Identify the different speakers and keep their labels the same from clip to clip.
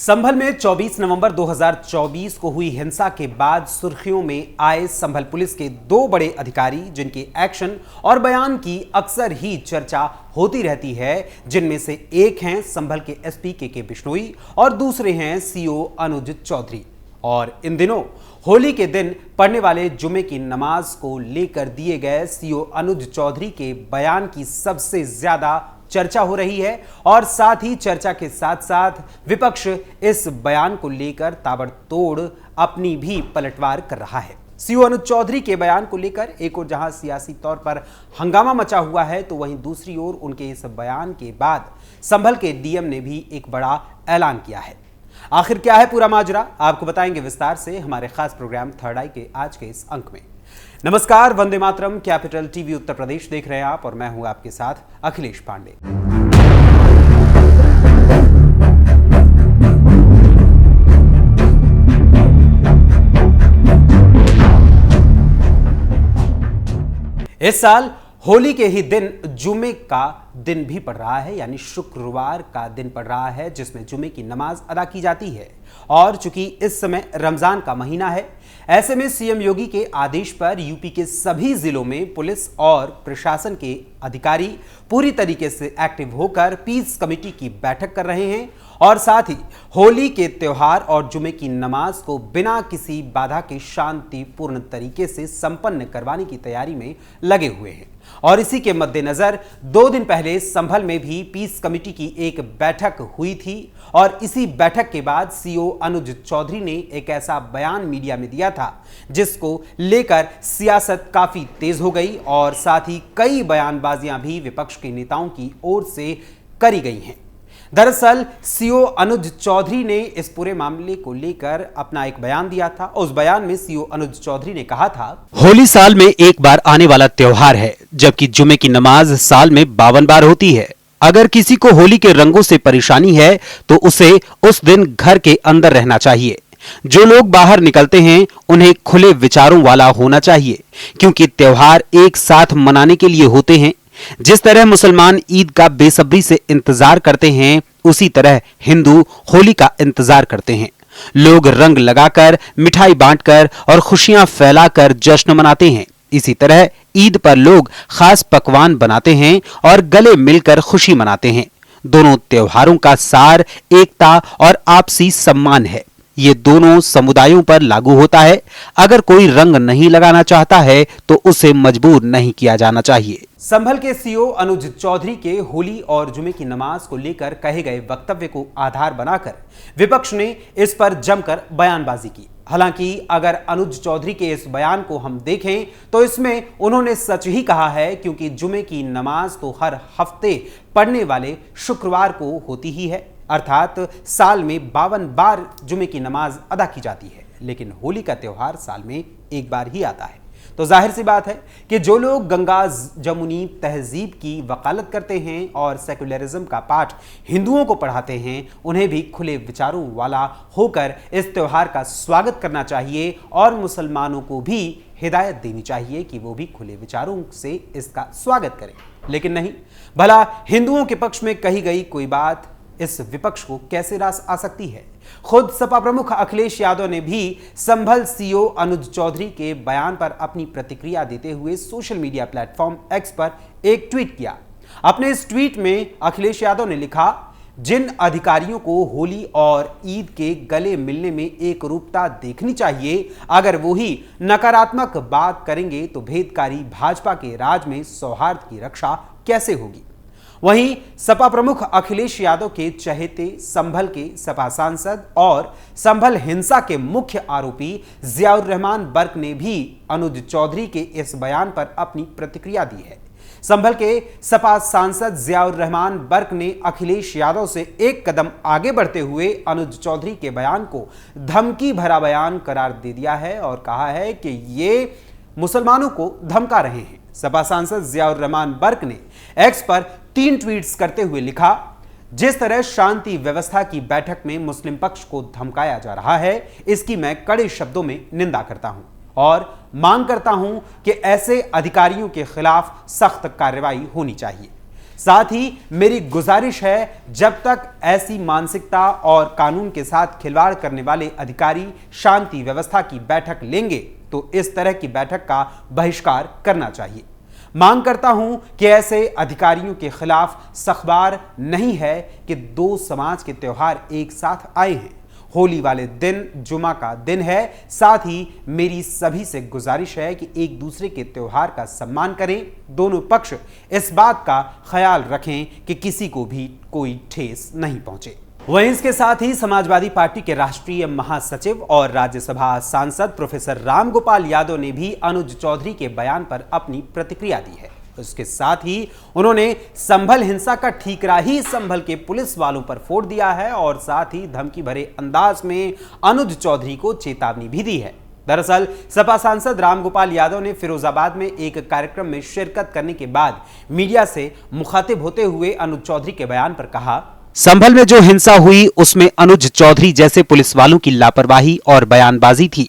Speaker 1: संभल में 24 नवंबर 2024 को हुई हिंसा के बाद सुर्खियों में आए संभल पुलिस के दो बड़े अधिकारी जिनके एक्शन और बयान की अक्सर ही चर्चा होती रहती है, जिनमें से एक हैं संभल के एसपी के बिश्नोई और दूसरे हैं सीओ अनुज चौधरी। और इन दिनों होली के दिन पढ़ने वाले जुमे की नमाज को लेकर दिए गए सीओ अनुज चौधरी के बयान की सबसे ज्यादा चर्चा हो रही है और साथ ही चर्चा के साथ साथ विपक्ष इस बयान को लेकर ताबड़तोड़ अपनी भी पलटवार कर रहा है। सीओ अनुज चौधरी के बयान को लेकर एक ओर जहां सियासी तौर पर हंगामा मचा हुआ है, तो वहीं दूसरी ओर उनके इस बयान के बाद संभल के डीएम ने भी एक बड़ा ऐलान किया है। आखिर क्या है पूरा माजरा, आपको बताएंगे विस्तार से हमारे खास प्रोग्राम थर्ड आई के आज के इस अंक में। नमस्कार, वंदे मातरम, कैपिटल टीवी उत्तर प्रदेश देख रहे हैं आप और मैं हूं आपके साथ अखिलेश पांडे। इस साल होली के ही दिन जुमे का दिन भी पड़ रहा है, यानी शुक्रवार का दिन पड़ रहा है जिसमें जुमे की नमाज अदा की जाती है। और चूंकि इस समय रमजान का महीना है, ऐसे में सीएम योगी के आदेश पर यूपी के सभी जिलों में पुलिस और प्रशासन के अधिकारी पूरी तरीके से एक्टिव होकर पीस कमेटी की बैठक कर रहे हैं और साथ ही होली के त्योहार और जुमे की नमाज को बिना किसी बाधा के शांतिपूर्ण तरीके से संपन्न करवाने की तैयारी में लगे हुए हैं। और इसी के मद्देनजर 2 दिन पहले संभल में भी पीस कमेटी की एक बैठक हुई थी और इसी बैठक के बाद सीओ अनुज चौधरी ने एक ऐसा बयान मीडिया में दिया था जिसको लेकर सियासत काफी तेज हो गई और साथ ही कई बयानबाजियां भी विपक्ष के नेताओं की ओर से करी गई हैं। दरअसल सीओ अनुज चौधरी ने इस पूरे मामले को लेकर अपना एक बयान दिया था। उस बयान में सीओ अनुज चौधरी ने कहा था,
Speaker 2: होली साल में एक बार आने वाला त्योहार है, जबकि जुमे की नमाज साल में 52 बार होती है। अगर किसी को होली के रंगों से परेशानी है तो उसे उस दिन घर के अंदर रहना चाहिए। जो लोग बाहर निकलते हैं उन्हें खुले विचारों वाला होना चाहिए, क्योंकि त्योहार एक साथ मनाने के लिए होते हैं। जिस तरह मुसलमान ईद का बेसब्री से इंतजार करते हैं, उसी तरह हिंदू होली का इंतजार करते हैं। लोग रंग लगाकर, मिठाई बांटकर और खुशियां फैलाकर जश्न मनाते हैं। इसी तरह ईद पर लोग खास पकवान बनाते हैं और गले मिलकर खुशी मनाते हैं। दोनों त्योहारों का सार एकता और आपसी सम्मान है। ये दोनों समुदायों पर लागू होता है। अगर कोई रंग नहीं लगाना चाहता है तो उसे मजबूर नहीं किया जाना चाहिए।
Speaker 1: संभल के सीओ अनुज चौधरी के होली और जुमे की नमाज को लेकर कहे गए वक्तव्य को आधार बनाकर विपक्ष ने इस पर जमकर बयानबाजी की। हालांकि अगर अनुज चौधरी के इस बयान को हम देखें तो इसमें उन्होंने सच ही कहा है, क्योंकि जुमे की नमाज तो हर हफ्ते पढ़ने वाले शुक्रवार को होती ही है, अर्थात साल में 52 बार जुमे की नमाज अदा की जाती है। लेकिन होली का त्योहार साल में एक बार ही आता है। तो जाहिर सी बात है कि जो लोग गंगा जमुनी तहजीब की वकालत करते हैं और सेकुलरिज्म का पाठ हिंदुओं को पढ़ाते हैं, उन्हें भी खुले विचारों वाला होकर इस त्योहार का स्वागत करना चाहिए और मुसलमानों को भी हिदायत देनी चाहिए कि वो भी खुले विचारों से इसका स्वागत करें। लेकिन नहीं, भला हिंदुओं के पक्ष में कही गई कोई बात इस विपक्ष को कैसे रास आ सकती है। खुद सपा प्रमुख अखिलेश यादव ने भी संभल सीओ अनुज चौधरी के बयान पर अपनी प्रतिक्रिया देते हुए सोशल मीडिया प्लेटफॉर्म एक्स पर एक ट्वीट किया। अपने इस ट्वीट में अखिलेश यादव ने लिखा, जिन अधिकारियों को होली और ईद के गले मिलने में एक रूपता देखनी चाहिए, अगर वो ही नकारात्मक बात करेंगे तो भेदकारी भाजपा के राज में सौहार्द की रक्षा कैसे होगी। वहीं सपा प्रमुख अखिलेश यादव के चहेते संभल के सपा सांसद और संभल हिंसा के मुख्य आरोपी जियाउर रहमान बर्क ने भी अनुज चौधरी के इस बयान पर अपनी प्रतिक्रिया दी है। संभल के सपा सांसद जियाउर रहमान बर्क ने अखिलेश यादव से एक कदम आगे बढ़ते हुए अनुज चौधरी के बयान को धमकी भरा बयान करार दे दिया है और कहा है कि ये मुसलमानों को धमका रहे हैं। सपा सांसद जियाउर रहमान बर्क ने एक्स पर 3 ट्वीट्स करते हुए लिखा, जिस तरह शांति व्यवस्था की बैठक में मुस्लिम पक्ष को धमकाया जा रहा है, इसकी मैं कड़े शब्दों में निंदा करता हूं और मांग करता हूं कि ऐसे अधिकारियों के खिलाफ सख्त कार्रवाई होनी चाहिए। साथ ही मेरी गुजारिश है, जब तक ऐसी मानसिकता और कानून के साथ खिलवाड़ करने वाले अधिकारी शांति व्यवस्था की बैठक लेंगे तो इस तरह की बैठक का बहिष्कार करना चाहिए। मांग करता हूं कि ऐसे अधिकारियों के खिलाफ सख्बार नहीं है कि दो समाज के त्योहार एक साथ आए हैं। होली वाले दिन जुमा का दिन है। साथ ही मेरी सभी से गुजारिश है कि एक दूसरे के त्योहार का सम्मान करें। दोनों पक्ष इस बात का ख्याल रखें कि किसी को भी कोई ठेस नहीं पहुंचे। वहीं इसके साथ ही समाजवादी पार्टी के राष्ट्रीय महासचिव और राज्यसभा सांसद प्रोफेसर रामगोपाल यादव ने भी अनुज चौधरी के बयान पर अपनी प्रतिक्रिया दी है। उसके साथ ही उन्होंने संभल हिंसा का ठीकरा ही संभल के पुलिस वालों पर फोड़ दिया है और साथ ही धमकी भरे अंदाज में अनुज चौधरी को चेतावनी भी दी है। दरअसल सपा सांसद रामगोपाल यादव ने फिरोजाबाद में एक कार्यक्रम में शिरकत करने के बाद मीडिया से मुखातिब होते हुए अनुज चौधरी के बयान पर कहा,
Speaker 2: संभल में जो हिंसा हुई उसमें अनुज चौधरी जैसे पुलिस वालों की लापरवाही और बयानबाजी थी।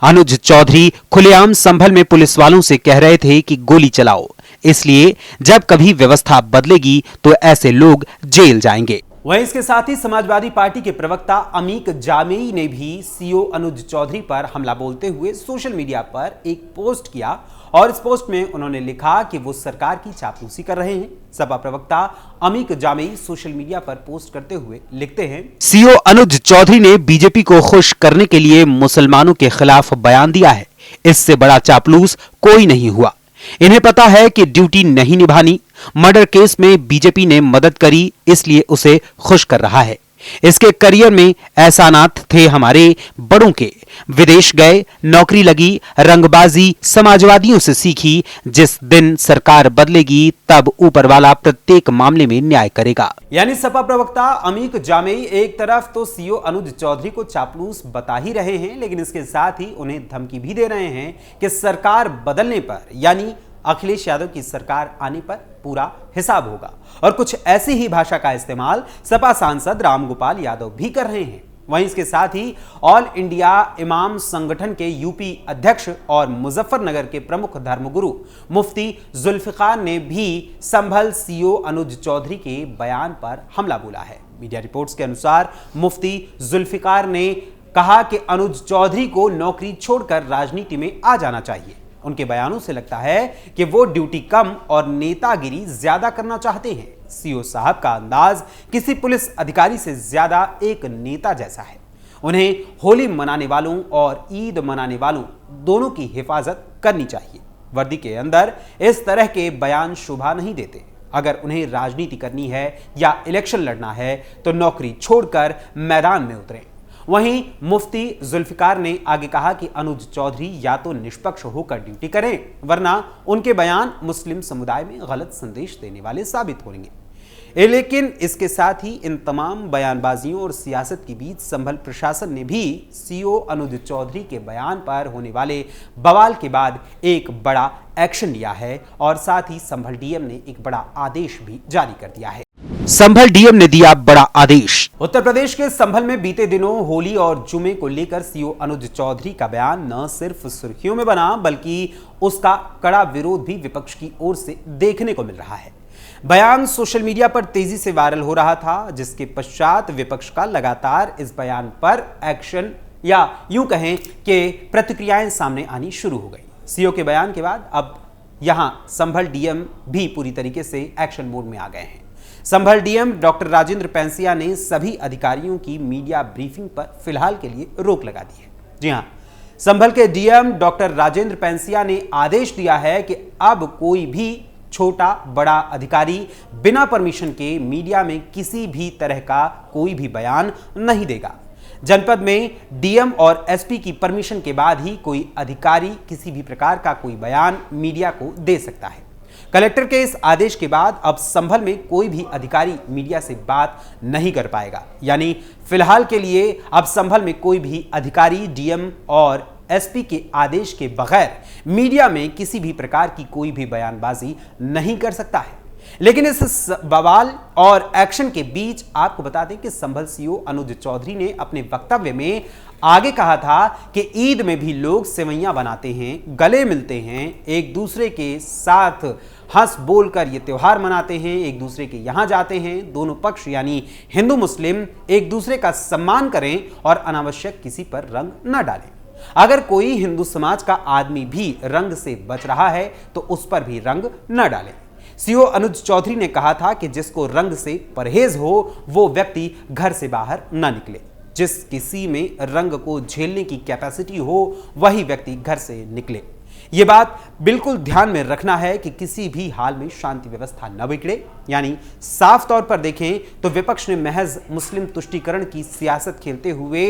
Speaker 2: अनुज चौधरी खुलेआम संभल में पुलिस वालों से कह रहे थे कि गोली चलाओ, इसलिए जब कभी व्यवस्था बदलेगी तो ऐसे लोग जेल जाएंगे।
Speaker 1: वहीं इसके साथ ही समाजवादी पार्टी के प्रवक्ता अमीक जामेई ने भी सीओ अनुज चौधरी पर हमला बोलते हुए सोशल मीडिया पर एक पोस्ट किया और इस पोस्ट में उन्होंने लिखा कि वो सरकार की चापलूसी कर रहे हैं। सपा प्रवक्ता अमीक जामेई सोशल मीडिया पर पोस्ट करते हुए लिखते हैं,
Speaker 2: सीओ अनुज चौधरी ने बीजेपी को खुश करने के लिए मुसलमानों के खिलाफ बयान दिया है। इससे बड़ा चापलूस कोई नहीं हुआ। इन्हें पता है कि ड्यूटी नहीं निभानी। मर्डर केस में बीजेपी ने मदद करी, इसलिए उसे खुश कर रहा है। इसके करियर में एहसानात थे हमारे बड़ों के। विदेश गए, नौकरी लगी, रंगबाजी समाजवादियों से सीखी। जिस दिन सरकार बदलेगी तब ऊपर वाला प्रत्येक मामले में न्याय करेगा।
Speaker 1: यानी सपा प्रवक्ता अमीक जामेई एक तरफ तो सीओ अनुज चौधरी को चापलूस बता ही रहे हैं, लेकिन इसके साथ ही उन्हें धमकी भी दे रहे हैं कि सरकार बदलने पर यानी अखिलेश यादव की सरकार आने पर पूरा हिसाब होगा। और कुछ ऐसी ही भाषा का इस्तेमाल सपा सांसद रामगोपाल यादव भी कर रहे हैं। वहीं इसके साथ ही ऑल इंडिया इमाम संगठन के यूपी अध्यक्ष और मुजफ्फरनगर के प्रमुख धर्मगुरु मुफ्ती जुल्फिकार ने भी संभल सीओ अनुज चौधरी के बयान पर हमला बोला है। मीडिया रिपोर्ट्स के अनुसार मुफ्ती जुल्फिकार ने कहा कि अनुज चौधरी को नौकरी छोड़कर राजनीति में आ जाना चाहिए। उनके बयानों से लगता है कि वो ड्यूटी कम और नेतागिरी ज्यादा करना चाहते हैं। सीओ साहब का अंदाज किसी पुलिस अधिकारी से ज्यादा एक नेता जैसा है। उन्हें होली मनाने वालों और ईद मनाने वालों दोनों की हिफाजत करनी चाहिए। वर्दी के अंदर इस तरह के बयान शोभा नहीं देते। अगर उन्हें राजनीति करनी है या इलेक्शन लड़ना है तो नौकरी छोड़कर मैदान में उतरें। वहीं मुफ्ती जुल्फिकार ने आगे कहा कि अनुज चौधरी या तो निष्पक्ष होकर ड्यूटी करें, वरना उनके बयान मुस्लिम समुदाय में गलत संदेश देने वाले साबित होंगे। लेकिन इसके साथ ही इन तमाम बयानबाजियों और सियासत के बीच संभल प्रशासन ने भी सीओ अनुज चौधरी के बयान पर होने वाले बवाल के बाद एक बड़ा एक्शन लिया है और साथ ही संभल डीएम ने एक बड़ा आदेश भी जारी कर दिया है।
Speaker 2: संभल डीएम ने दिया बड़ा आदेश।
Speaker 1: उत्तर प्रदेश के संभल में बीते दिनों होली और जुमे को लेकर सीओ अनुज चौधरी का बयान न सिर्फ सुर्खियों में बना बल्कि उसका कड़ा विरोध भी विपक्ष की ओर से देखने को मिल रहा है। बयान सोशल मीडिया पर तेजी से वायरल हो रहा था, जिसके पश्चात विपक्ष का लगातार इस बयान पर एक्शन या यूं कहें कि प्रतिक्रियाएं सामने आनी शुरू हो गई। सीओ के बयान के बाद अब यहां संभल डीएम भी पूरी तरीके से एक्शन मोड में आ गए हैं। संभल डीएम डॉक्टर राजेंद्र पेंसिया ने सभी अधिकारियों की मीडिया ब्रीफिंग पर फिलहाल के लिए रोक लगा दी है। जी हां, संभल के डीएम डॉक्टर राजेंद्र पेंसिया ने आदेश दिया है कि अब कोई भी छोटा बड़ा अधिकारी बिना परमिशन के मीडिया में किसी भी तरह का कोई भी बयान नहीं देगा। जनपद में डीएम और एसपी की परमिशन के बाद ही कोई अधिकारी किसी भी प्रकार का कोई बयान मीडिया को दे सकता है। कलेक्टर के इस आदेश के बाद अब संभल में कोई भी अधिकारी मीडिया से बात नहीं कर पाएगा। यानी फिलहाल के लिए अब संभल में कोई भी अधिकारी डीएम और एसपी के आदेश के बगैर मीडिया में किसी भी प्रकार की कोई भी बयानबाजी नहीं कर सकता है। लेकिन इस बवाल और एक्शन के बीच आपको बता दें कि संभल सीओ अनुज चौधरी ने अपने वक्तव्य में आगे कहा था कि ईद में भी लोग सेवैयां बनाते हैं, गले मिलते हैं, एक दूसरे के साथ हंस बोलकर ये त्योहार मनाते हैं, एक दूसरे के यहां जाते हैं। दोनों पक्ष यानी हिंदू मुस्लिम एक दूसरे का सम्मान करें और अनावश्यक किसी पर रंग न डालें। अगर कोई हिंदू समाज का आदमी भी रंग से बच रहा है तो उस पर भी रंग न डालें। सीओ अनुज चौधरी ने कहा था कि जिसको रंग से परहेज हो वो व्यक्ति घर से बाहर न निकले। जिस किसी में रंग को झेलने की कैपेसिटी हो वही व्यक्ति घर से निकले। यह बात बिल्कुल ध्यान में रखना है कि किसी भी हाल में शांति व्यवस्था न बिगड़े। यानी साफ तौर पर देखें तो विपक्ष ने महज मुस्लिम तुष्टीकरण की सियासत खेलते हुए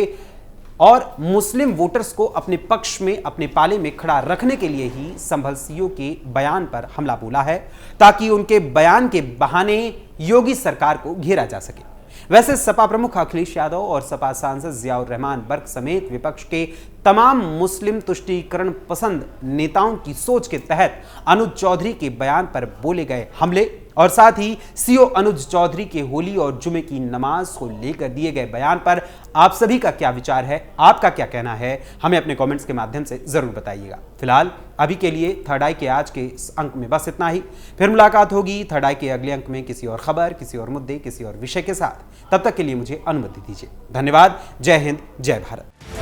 Speaker 1: और मुस्लिम वोटर्स को अपने पक्ष में अपने पाले में खड़ा रखने के लिए ही संभल सीओ के बयान पर हमला बोला है, ताकि उनके बयान के बहाने योगी सरकार को घेरा जा सके। वैसे सपा प्रमुख अखिलेश यादव और सपा सांसद जियाउर रहमान बर्क समेत विपक्ष के तमाम मुस्लिम तुष्टीकरण पसंद नेताओं की सोच के तहत अनुज चौधरी के बयान पर बोले गए हमले और साथ ही सीओ अनुज चौधरी के होली और जुमे की नमाज को लेकर दिए गए बयान पर आप सभी का क्या विचार है, आपका क्या कहना है, हमें अपने कमेंट्स के माध्यम से जरूर बताइएगा। फिलहाल अभी के लिए थर्ड आई के आज के इस अंक में बस इतना ही। फिर मुलाकात होगी थर्ड आई के अगले अंक में किसी और खबर, किसी और मुद्दे, किसी और विषय के साथ। तब तक के लिए मुझे अनुमति दीजिए। धन्यवाद। जय हिंद, जय भारत।